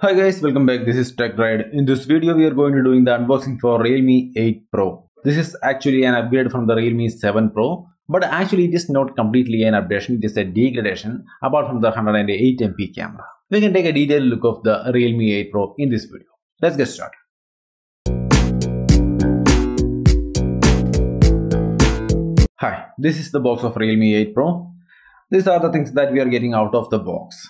Hi guys, welcome back. This is Tech Ride. In this video, we are going to doing the unboxing for Realme 8 Pro. This is actually an upgrade from the Realme 7 Pro, but actually it is not completely an updation. It is a degradation apart from the 108 MP camera. We can take a detailed look of the Realme 8 Pro in this video. Let's get started. Hi, this is the box of Realme 8 Pro. These are the things that we are getting out of the box.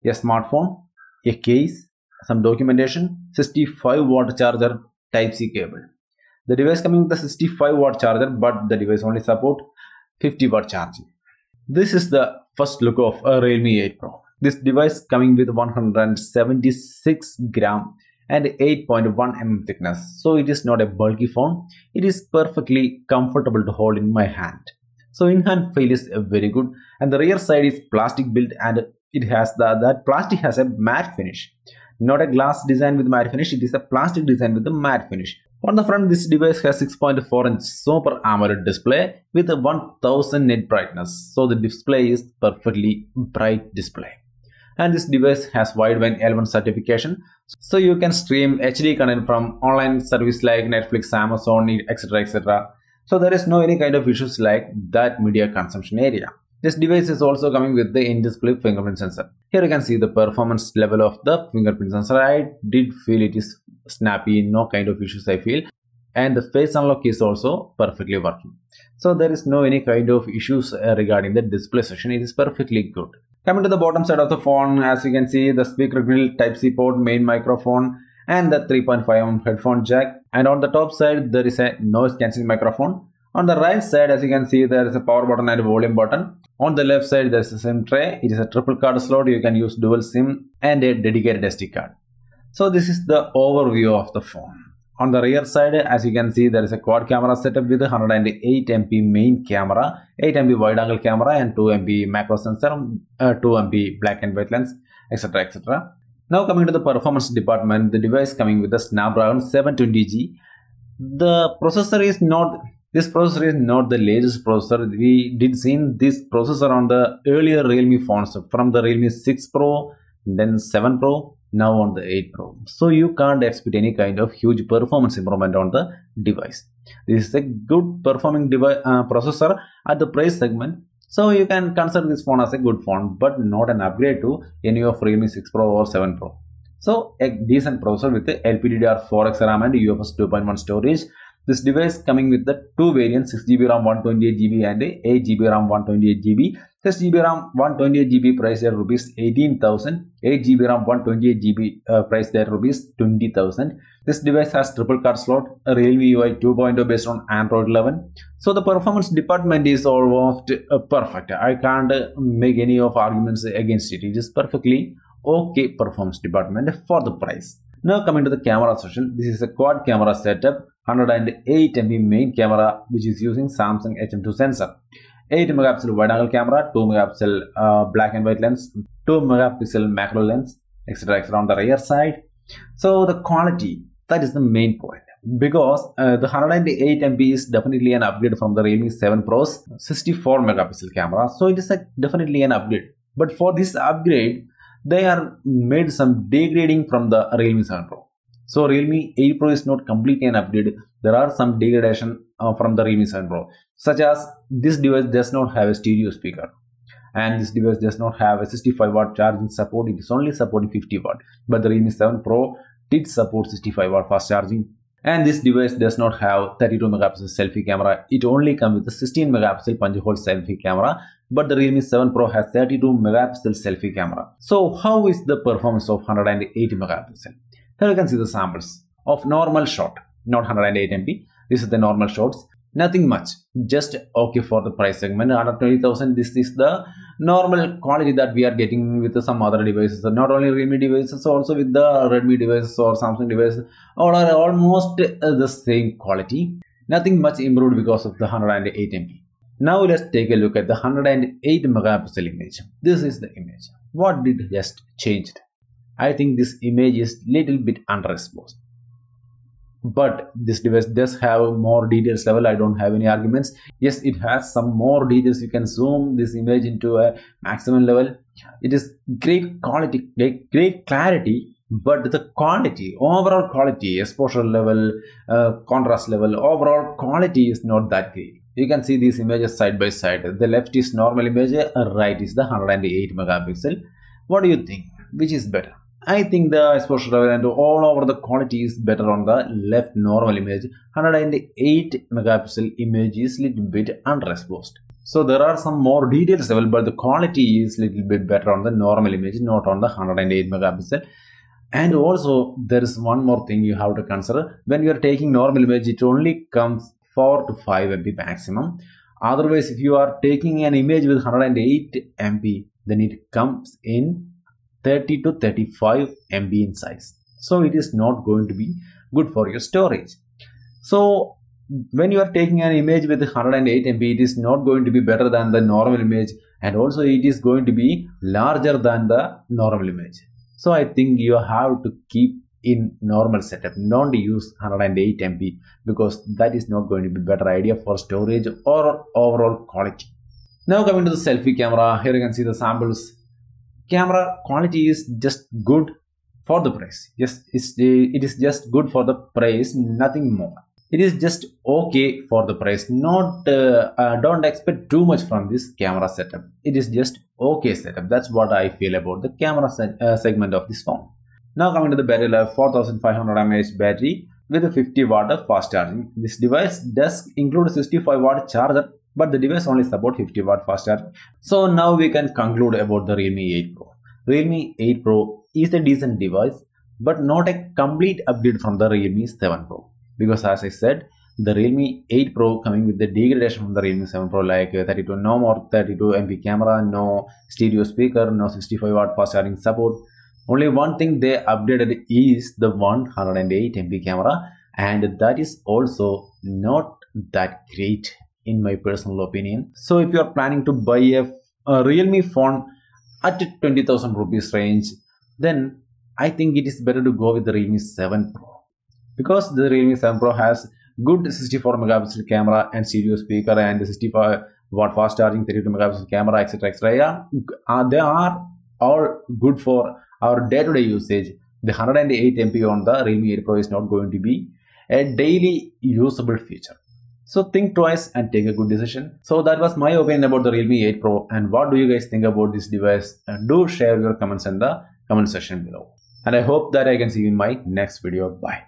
A smartphone, a case, some documentation, 65-watt charger, Type-C cable. The device coming with the 65-watt charger, but the device only support 50-watt charging. This is the first look of a Realme 8 Pro. This device coming with 176 gram and 8.1 mm thickness. So it is not a bulky phone. It is perfectly comfortable to hold in my hand. So in-hand feel is very good, and the rear side is plastic built, and it has that plastic has a matte finish, not a glass design with matte finish. It is a plastic design with the matte finish. On the front, this device has 6.4-inch Super AMOLED display with a 1000 nit brightness. So the display is perfectly bright display. And this device has wideband L1 certification, so you can stream HD content from online service like Netflix, Amazon, etc, etc. So there is no any kind of issues like that media consumption area. This device is also coming with the in-display fingerprint sensor. Here you can see the performance level of the fingerprint sensor. I did feel it is snappy, no kind of issues I feel. And the face unlock is also perfectly working. So there is no any kind of issues regarding the display section. It is perfectly good. Coming to the bottom side of the phone, as you can see, the speaker grill, Type-C port, main microphone, and the 3.5mm headphone jack. And on the top side, there is a noise cancelling microphone. On the right side, as you can see, there is a power button and a volume button. On the left side, there is a SIM tray. It is a triple card slot. You can use dual SIM and a dedicated SD card. So this is the overview of the phone. On the rear side, as you can see, there is a quad camera setup with a 108 MP main camera, 8 MP wide angle camera, and 2 MP macro sensor, 2 MP black and white lens, etc, etc. Now coming to the performance department, the device coming with the Snapdragon 720G. This processor is not the latest processor. We did seen this processor on the earlier Realme phones, from the Realme 6 Pro, then 7 Pro, now on the 8 Pro. So you can't expect any kind of huge performance improvement on the device. This is a good performing processor at the price segment. So you can consider this phone as a good phone, but not an upgrade to any of Realme 6 Pro or 7 Pro. So a decent processor with the LPDDR4X RAM and UFS 2.1 storage. This device coming with the two variants, 6GB RAM 128GB and 8GB RAM 128GB. 6GB RAM 128GB price at rupees 18,000. 8GB RAM 128GB price at rupees 20,000. This device has triple card slot, a Realme UI 2.0 based on Android 11. So the performance department is almost perfect. I can't make any of arguments against it. It is perfectly okay performance department for the price. Now coming to the camera section, this is a quad camera setup, 108 MP main camera which is using Samsung HM2 sensor, 8 megapixel wide angle camera, 2 megapixel black and white lens, 2 megapixel macro lens, etc, etc on the rear side. So the quality, that is the main point, because the 108 MP is definitely an upgrade from the Realme 7 Pro's 64 megapixel camera. So it is definitely an upgrade, but for this upgrade they are made some degrading from the Realme 7 Pro. So Realme 8 Pro is not completely an upgrade. There are some degradation from the Realme 7 Pro, such as this device does not have a stereo speaker, and this device does not have a 65-watt charging support. It is only supporting 50-watt, but the Realme 7 Pro did support 65-watt fast charging. And this device does not have 32 megapixel selfie camera. It only comes with a 16 megapixel punch hole selfie camera, but the Realme 7 Pro has 32 megapixel selfie camera. So how is the performance of 108 megapixel? Here you can see the samples of normal shot, not 108 MP. This is the normal shots. Nothing much, just okay for the price segment. Under 20,000, this is the normal quality that we are getting with some other devices. So not only Realme devices, also with the Redmi devices or Samsung devices, all are almost the same quality. Nothing much improved because of the 108 MP. Now let's take a look at the 108 megapixel image. This is the image. What did just changed? I think this image is little bit underexposed. But this device does have more details level. I don't have any arguments. Yes, it has some more details. You can zoom this image into a maximum level. It is great quality, great clarity, but the quality, overall quality, exposure level, contrast level, overall quality is not that great. You can see these images side by side. The left is normal image, right is the 108 megapixel. What do you think? Which is better? I think the exposure level and all over the quality is better on the left normal image. 108 megapixel image is little bit underexposed. So there are some more details available, but the quality is little bit better on the normal image, not on the 108 megapixel. And also there is one more thing you have to consider. When you are taking normal image, it only comes 4 to 5 MB maximum. Otherwise, if you are taking an image with 108 MB, then it comes in 30 to 35 MB in size. So it is not going to be good for your storage. So when you are taking an image with 108 MB, it is not going to be better than the normal image, and also it is going to be larger than the normal image. So I think you have to keep in normal setup, not use 108 MB, because that is not going to be better idea for storage or overall quality. Now coming to the selfie camera, here you can see the samples. Camera quality is just good for the price. Yes, it is just good for the price, nothing more. It is just okay for the price. Not don't expect too much from this camera setup. It is just okay setup. That's what I feel about the camera segment of this phone. Now coming to the battery life, 4500 mAh battery with a 50 watt of fast charging. This device does include a 65 watt charger, but the device only supports 50 watt fast charge. So now we can conclude about the Realme 8 Pro. Realme 8 Pro is a decent device, but not a complete upgrade from the Realme 7 Pro. Because as I said, the Realme 8 Pro coming with the degradation from the Realme 7 Pro, like no more 32 MP camera, no stereo speaker, no 65 watt fast charging support. Only one thing they updated is the 108 MP camera, and that is also not that great in my personal opinion. So if you are planning to buy a Realme phone at 20,000 rupees range, then I think it is better to go with the Realme 7 Pro. Because the Realme 7 Pro has good 64 megapixel camera and stereo speaker and 65 watt fast charging, 32 megapixel camera, etc. etc. Yeah, they are all good for our day-to-day usage. The 108 MP on the Realme 8 Pro is not going to be a daily usable feature. So think twice and take a good decision. So that was my opinion about the Realme 8 Pro, and what do you guys think about this device? Do share your comments in the comment section below. And I hope that I can see you in my next video. Bye.